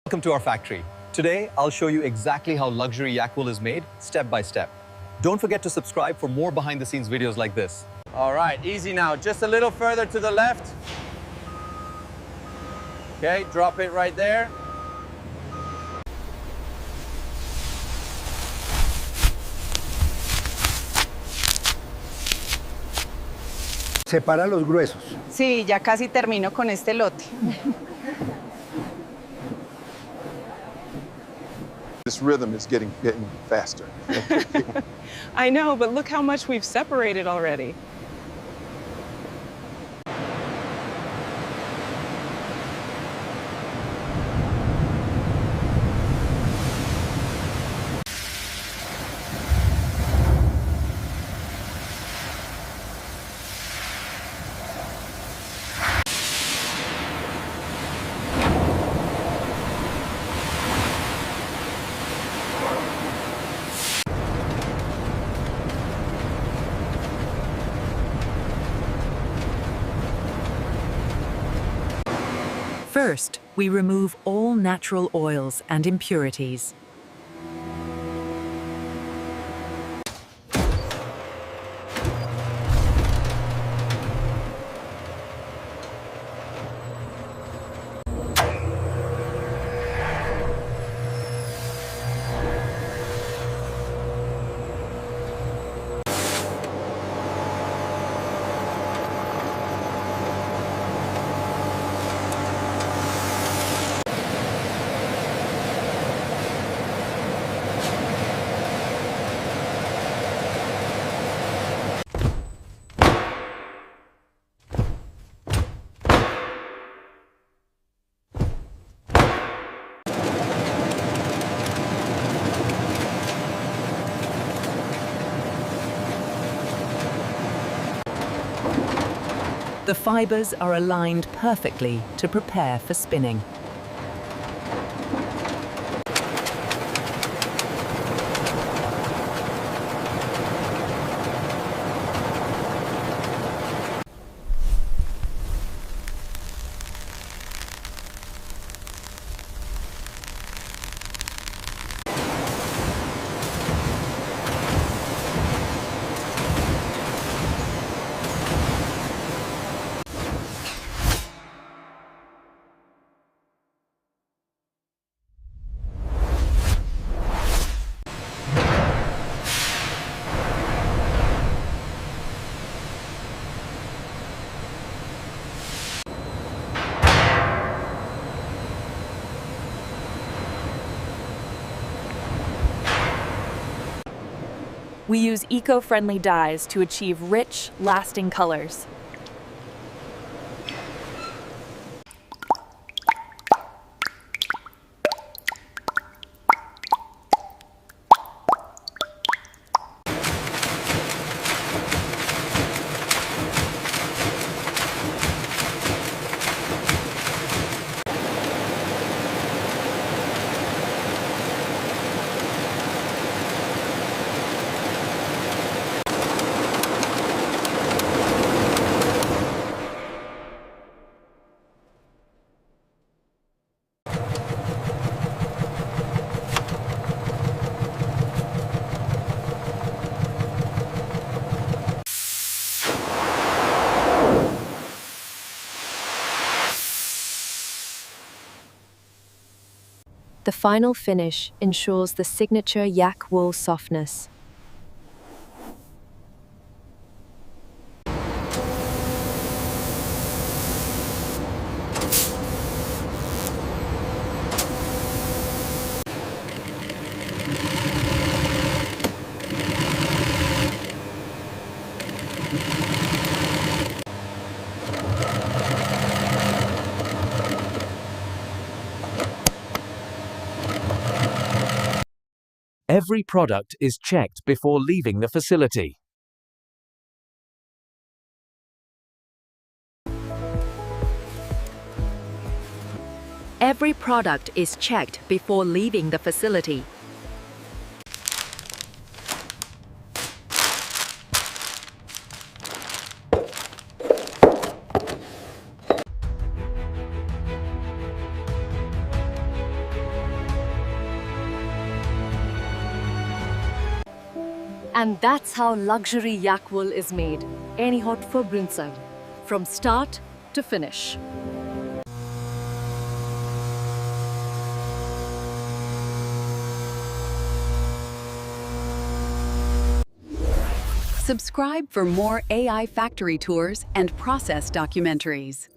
Welcome to our factory. Today, I'll show you exactly how luxury yak wool is made, step by step. Don't forget to subscribe for more behind-the-scenes videos like this. All right, easy now. Just a little further to the left. Okay, drop it right there. Separa los gruesos. Sí, ya casi termino con este lote. This rhythm is getting faster. I know, but look how much we've separated already. First, we remove all natural oils and impurities. The fibers are aligned perfectly to prepare for spinning. We use eco-friendly dyes to achieve rich, lasting colors. The final finish ensures the signature yak wool softness. Every product is checked before leaving the facility. Every product is checked before leaving the facility. And that's how luxury yak wool is made. Any hot for Brinside, from start to finish. Subscribe for more AI factory tours and process documentaries.